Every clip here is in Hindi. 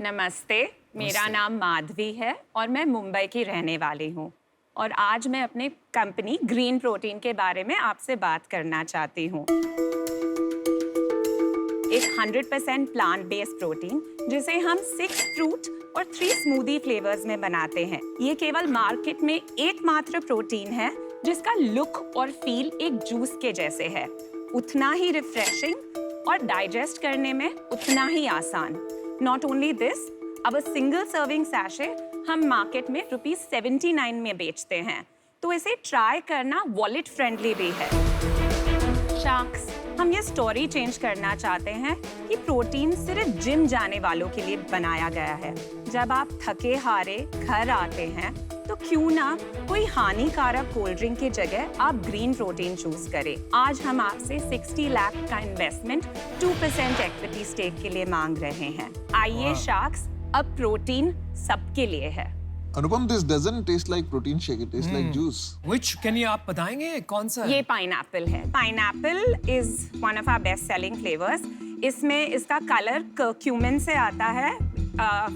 नमस्ते, मेरा नाम माधवी है और मैं मुंबई की रहने वाली हूँ और आज मैं अपने कंपनी ग्रीन प्रोटीन के बारे में आपसे बात करना चाहती हूँ। एक 100% प्लांट बेस्ड प्रोटीन जिसे हम 6 फ्रूट और 3 स्मूदी फ्लेवर्स में बनाते हैं। ये केवल मार्केट में एकमात्र प्रोटीन है जिसका लुक और फील एक जूस के जैसे है, उतना ही रिफ्रेशिंग और डाइजेस्ट करने में उतना ही आसान। Not only this, अब सिंगल सर्विंग सैशे हम मार्केट में ₹79 में बेचते हैं, तो इसे ट्राई करना वॉलेट फ्रेंडली भी है। शार्क्स, हम ये स्टोरी चेंज करना चाहते हैं कि प्रोटीन सिर्फ जिम जाने वालों के लिए बनाया गया है। जब आप थके हारे घर आते हैं तो क्यों ना कोई हानिकारक कोल्ड ड्रिंक की जगह आप ग्रीन प्रोटीन चूज करें। आज हम आपसे 60 लाख का इन्वेस्टमेंट 2% इक्विटी स्टेक के लिए मांग रहे हैं। आइए शार्क्स, अब प्रोटीन सबके लिए है। अनुपम, this doesn't taste like protein shake, it tastes like juice. Which can you आप बताएंगे कौन सा? ये पाइनएप्पल है। Pineapple is one of our best selling flavors. इसमें इसका कलर curcumin से आता है।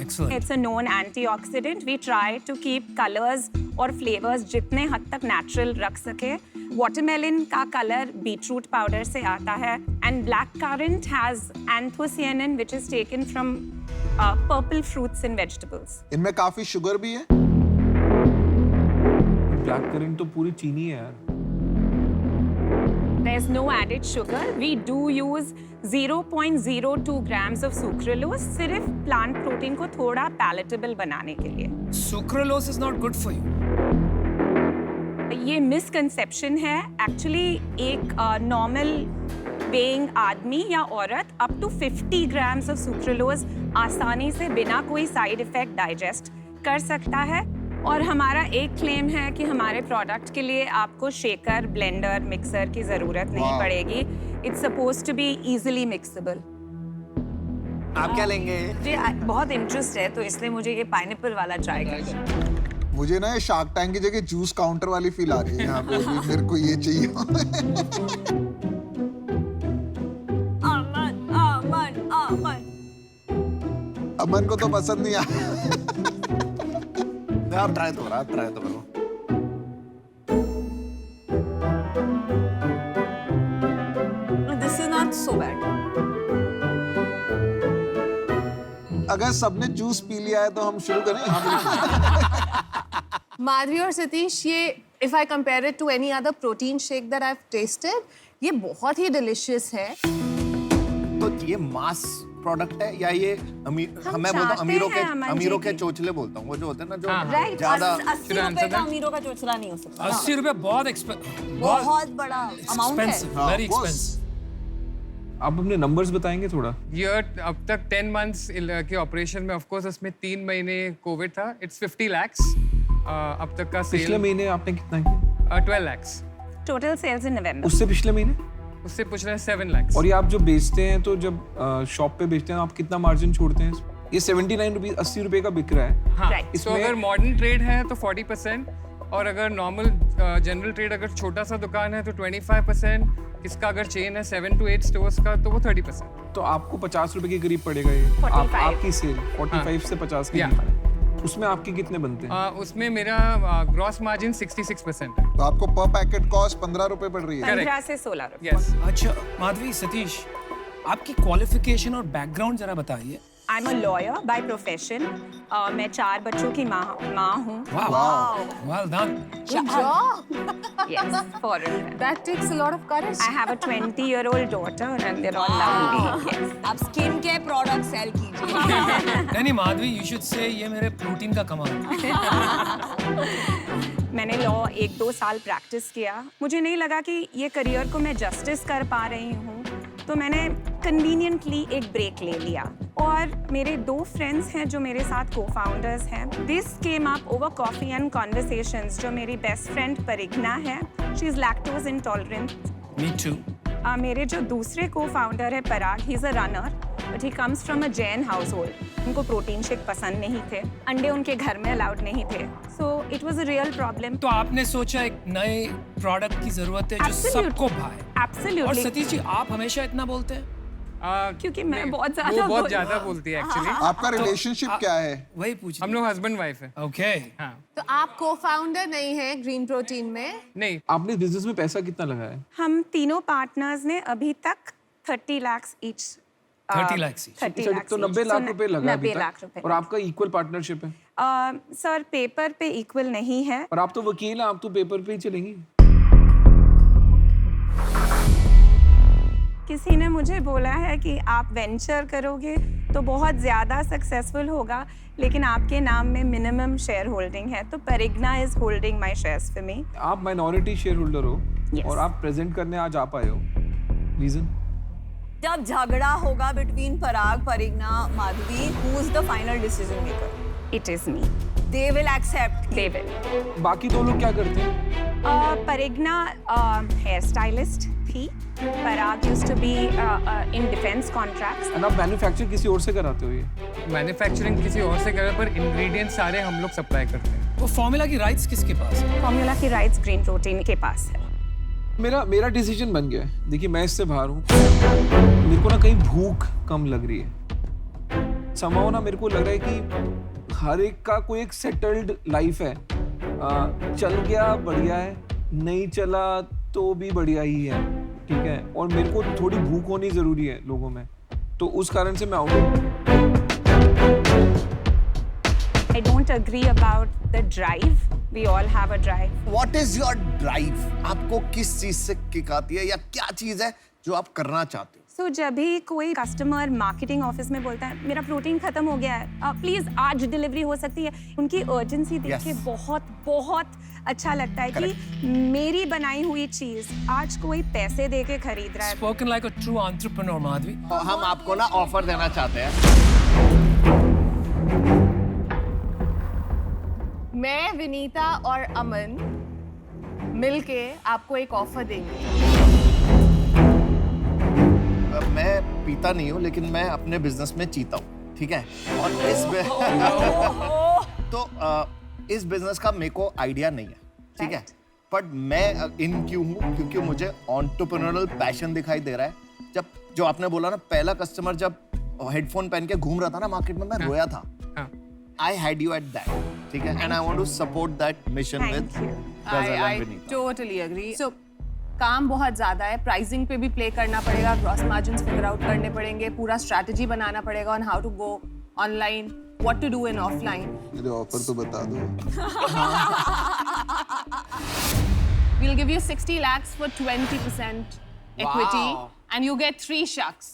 Excellent. It's a known antioxidant. We try to keep colors और flavors जितने हद तक natural रख सके। Watermelon का कलर बीटरूट पाउडर से आता है and blackcurrant has anthocyanin which is taken from purple fruits and vegetables. इनमें काफी शुगर भी है। ब्लैक करंट तो पूरी चीनी है यार। There's no added sugar. We do use 0.02 grams of sucralose सिर्फ plant protein को थोड़ा palatable बनाने के लिए। Sucralose is not good for you. ये मिसकंसेप्शन है। एक्चुअली एक नॉर्मल बेइंग आदमी या औरत up to 50 grams of sucralose आसानी से बिना कोई साइड इफेक्ट डाइजेस्ट कर सकता है। और हमारा एक क्लेम है कि हमारे प्रोडक्ट के लिए आपको शेकर, ब्लेंडर, मिक्सर की जरूरत नहीं पड़ेगी। It's supposed to be easily mixable. आप क्या लेंगे? मुझे बहुत इंटरेस्ट है तो इसलिए मुझे ये पाइनएप्पल वाला ट्राई करना। मुझे ना ये शार्क टैंक की जगह जूस काउंटर वाली फील आ रही है यहाँ पे भी। मेरे को ये चाहिए। अमन को तो पसंद नहीं आया। आप ट्राई तो करो। This is not so bad. अगर सबने जूस पी लिया है तो हम शुरू करें। माधवी और सतीश, ये if I compare it to any other protein shake that I've tasted, ये बहुत ही delicious है। तो ये मास प्रोडक्ट है या ये मैं बोलता हूँ अमीरों के चोचले बोलता हूँ, वो जो होते हैं ना जो Right, ज्यादा 80 रुपए का अमीरों का चोचला नहीं हो सकता। 80 रुपए बहुत बहुत बड़ा अमाउंट है। Very expensive. आप अपने नंबर्स बताएंगे थोड़ा? ईयर अब तक 10 मंथ्स के ऑपरेशन में ऑफ कोर्स उसमें 3 महीने कोविड था। इट्स 50 lakhs अब तक का सेल। पिछले महीने आपने कितना किया? 12 lakhs। टोटल सेल्स इन नवंबर। उससे पिछले महीने? उससे पूछ रहे हैं 7 lakhs। और ये आप जो बेचते हैं तो जब शॉप पे बेचते हैं आप कितना मार्जिन छोड़ते हैं? ये 79 रुपीज 80 रुपए का बिक रहा है। हाँ, Right. तो अगर मॉडर्न ट्रेड है तो 40% और अगर नॉर्मल जनरल ट्रेड अगर छोटा सा दुकान है तो 25%। इसका अगर चेन है 7 to 8 स्टोर्स का तो वो 30%। तो आपको 50 रुपए के करीब पड़ेगा ये। 45। आपकी सेल 45 से 50 के Yeah. बीच। उसमें आपके कितने बनते हैं? उसमें मेरा ग्रॉस मार्जिन 66% है। तो आपको पर पैकेट कॉस्ट 15 रुपए पड़ रही है। 15 से 16 रुपए। यस। अच्छा माधवी, सतीश, आपकी क्वालिफिकेशन और बैकग्राउंड जरा बताइए। I am a lawyer by profession. मैं 4 बच्चों की माँ हूँ। Well done. Good job. Yes, foreign. That takes a lot of courage. I have a 20-year-old daughter and they're all lovely. Yes. आप स्किन केयर प्रोडक्ट सेल कीजिए। नहीं माधवी, you should say ये मेरे प्रोटीन का कमाल। मैंने लॉ 1-2 साल प्रैक्टिस किया। मुझे नहीं लगा कि ये करियर को मैं जस्टिस कर पा रही हूँ, तो मैंने कन्वीनियंटली एक ब्रेक ले लिया। और मेरे 2 फ्रेंड्स हैं जो मेरे साथ को-फाउंडर्स हैं। This came up over coffee and conversations. जो मेरी बेस्ट फ्रेंड परिघना है, she is lactose intolerant. Me too. मेरे जो दूसरे को-फाउंडर है Parag, he is a runner but he comes from a Jain household. उनको प्रोटीन शेक पसंद नहीं थे, अंडे उनके घर में अलाउड नहीं थे, so it was a real problem. तो आपने सोचा एक नए प्रोडक्ट की जरूरत है जो सबको भाए। Absolutely. और सतीश जी, आप हमेशा इतना बोलते हैं। क्योंकि मैं बहुत वो ज्यादा बहुत ज्यादा बोलती है एक्चुअली। आपका रिलेशनशिप क्या है? वही पूछ हम लोग हस्बैंड वाइफ है। ओके हाँ तो आप co-founder नहीं है ग्रीन प्रोटीन में? नहीं, आपने बिजनेस में पैसा कितना लगाया? हम तीनों पार्टनर्स ने अभी तक 30 lakhs each 30 lakhs each। 30 अच्छा, lakhs तो each। 90 लाख रुपए लगा अभी 90 तक। लाख रुपए और आपका इक्वल पार्टनरशिप है? सर पेपर पे इक्वल नहीं है। और आप तो वकील हैं, आप तो पेपर पे ही चलेंगी। किसी ने मुझे बोला है कि आप वेंचर करोगे तो बहुत ज़्यादा सक्सेसफुल होगा, लेकिन आपके नाम में मिनिमम शेयर होल्डिंग है, तो Parigna is holding my shares for me. आप माइनॉरिटी शेयर होल्डर हो Yes. और आप प्रेजेंट करने आज आ पाए हो, रीजन? जब झगड़ा होगा between Parag, Parigna, Madhavi, who is the final decision maker? It is me. They will accept. They will. बाकी दो लोग क्या करते हैं? परिग्ना हेयर स्टाइलिस्ट थी, Parag used to be in defence contracts. And आप मैन्युफैक्चर किसी और से कराते हो ये? मैन्युफैक्चरिंग किसी और से करे, पर इंग्रेडिएंट्स सारे हम लोग सप्लाई करते हैं। वो फॉर्मूला की राइट्स किसके पास है? फॉर्मूला की राइट्स ग्रीन प्रोटीन के पास है। मेरा डिसीजन बन गया है। देखिए मैं इससे बाहर हूँ, मेरे को ना कहीं भूख कम लग रही है। समाओ ना मेरे को लग रहा है कि हर एक का कोई एक सेटल्ड लाइफ है। चल गया बढ़िया है, नहीं चला तो भी बढ़िया ही है, ठीक है। और मेरे को थोड़ी भूख होनी जरूरी है लोगों में, तो उस कारण से मैं आऊँ। I don't agree about the drive. We all have a drive. What is your drive? आपको किस चीज से किक आती है, या क्या चीज है जो आप करना चाहते हो? So जब भी कोई कस्टमर मार्केटिंग ऑफिस में बोलता है मेरा प्रोटीन खत्म हो गया है, प्लीज आज डिलीवरी हो सकती है, उनकी अर्जेंसी देख के Yes. बहुत बहुत अच्छा लगता है कि मेरी बनाई हुई चीज आज कोई पैसे दे के खरीद रहा है। Spoken like a true entrepreneur, Madhavi. और हम आपको ना ऑफर देना चाहते हैं। मैं, विनीता और अमन मिलके आपको एक ऑफर देंगे। मैं पीता नहीं हूँ, लेकिन मैं अपने बिजनेस में जीता हूँ, ठीक है। और इस बिजनेस का मेरे को आइडिया नहीं है, ठीक है। बट मैं इन क्यों हूँ, क्योंकि मुझे एंटरप्रेन्योरल पैशन दिखाई दे रहा है। जब जो आपने बोला ना, पहला कस्टमर जब हेडफोन पहन के घूम रहा था ना मार्केट में, मैं रोया था। I had you at that, ठीक है। And I want to support that mission with Thank you. Ghazal I and Vinita. totally agree. So काम बहुत ज्यादा है, प्राइसिंग पे भी प्ले करना पड़ेगा, ग्रॉस मार्जिन्स फिगर आउट करने पड़ेंगे, पूरा स्ट्रैटेजी बनाना पड़ेगा on how to go online, what to do in offline. मेरे ऑफर तो बता दो। We'll give you 60 lakhs for 20% equity and you get 3 shucks.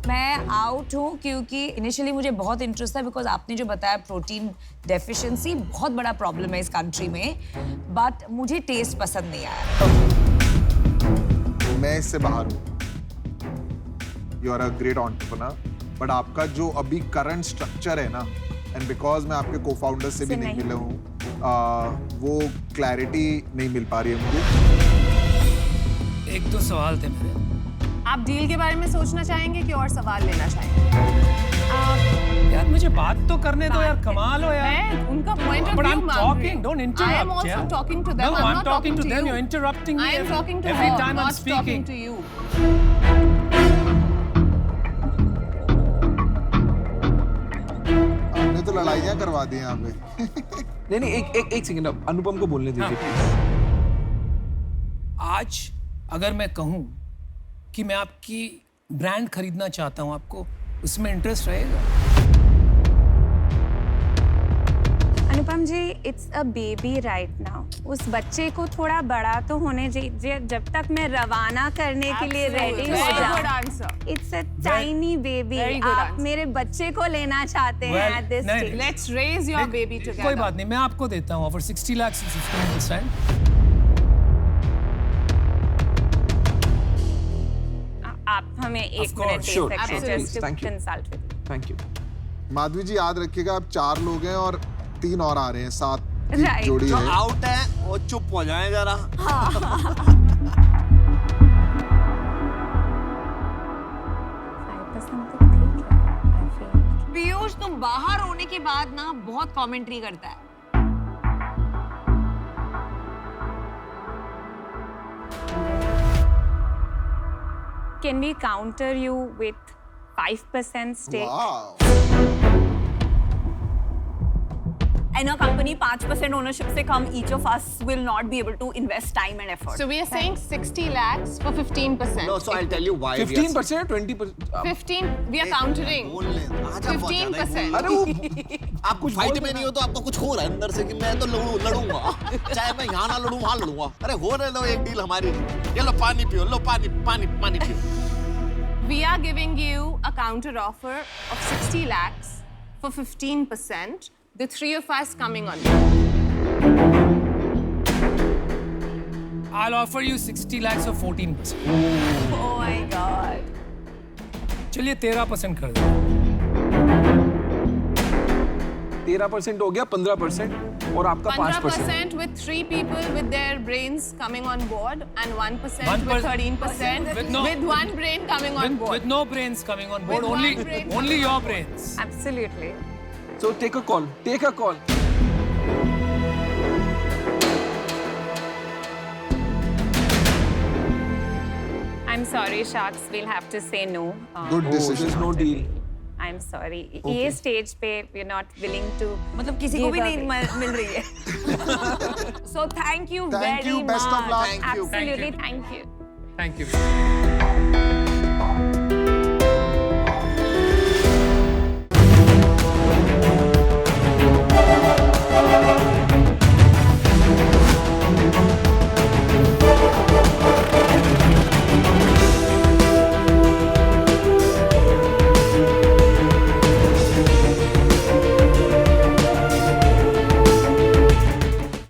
मैं आउट हूँ क्योंकि इनिशियली मुझे बहुत इंटरेस्ट था, बिकॉज आपने जो बताया प्रोटीन डेफिशिएंसी बहुत बड़ा प्रॉब्लम है इस कंट्री में, बट मुझे टेस्ट पसंद नहीं आया। मैं इससे बाहर हूँ। You are a great entrepreneur, but आपका जो अभी करंट स्ट्रक्चर है ना, एंड बिकॉज मैं आपके को-फाउंडर से भी नहीं मिला हूँ, वो क्लैरिटी नहीं मिल पा रही है मुझे। एक दो सवाल थे मेरे। आप डील के बारे में सोचना चाहेंगे कि और सवाल लेना चाहेंगे? यार मुझे बात तो करने दो यार, कमाल हो यार। मैं उनका point of But view I'm मान रही talking, हूँ। don't I am interrupt, also yeah. talking to them. No, I'm I'm not talking to them. you. You're interrupting me I am talking to every her, time I'm not speaking. talking to you. आपने तो लड़ाइयाँ करवा दी यहाँ पे। नहीं एक सेकंड, अनुपम को बोलने दीजिए। आज अगर मैं कहूँ कि मैं आपकी ब्रांड खरीदना चाहता हूँ, आपको उसमें इंटरेस्ट रहेगा? Anupam ji, it's a baby right now. उस बच्चे को थोड़ा बड़ा तो होने दीजिए जब तक मैं रवाना करने के लिए रेडी हो Very good जाऊं। answer. It's a tiny baby. Very good आप answer. मेरे बच्चे को लेना चाहते हैं Well, एट दिस नहीं, stage. Let's raise your baby together. कोई बात नहीं, मैं आपको देता हूँ ऑफर 60 लाख से 15%। आप हमें एक course, मिनट दे sure, सकते हैं absolutely. Just to Thank you. Consult with. Thank you. Madhavi ji याद रखिएगा, आप 4 लोग हैं और 3 और आ रहे हैं, 7 Right. जोड़ी जो है। आउट है वो चुप हो जाए जरा। पीयूष, तुम बाहर होने के बाद ना बहुत कमेंट्री करता है। can we counter you with 5% stake? Wow. In a company, 5% ownership से कम, each of us will not be able to invest time and effort. So we are saying 60 lakhs for 15%. No, so I'll tell you why. 15%, 20%. 15, we are countering. 15%. अरे वो आप कुछ फाइट में नहीं हो तो आपको कुछ हो रहा है अंदर से कि मैं तो लड़ूंगा चाहे मैं यहाँ ना लड़ूं वहां लड़ूंगा अरे हो रहे लो एक डील हमारी ये लो पानी पियो लो पानी पियो We are giving you a counter offer of 60 lakhs for 15%. The three of us coming on. I'll offer you 60 lakhs for 14%. Oh my God. चलिए 13% कर दो. 13% हो गया 15% और आपका 5%. 15% with 3 people with their brains coming on board and 1% with 13% With no- with one brain coming on board. With no brains coming on board, With one only brain only coming your on board. brains. Absolutely. So take a call. Take a call. I'm sorry, Sharks. We'll have to say no. Good Oh, decision. there's no deal. I'm sorry. ये stage पे we're not willing to. मतलब किसी को भी give नहीं away. मिल रही है. So thank you Thank very you. Best of much. luck. Thank you. Absolutely. Thank you. Thank you.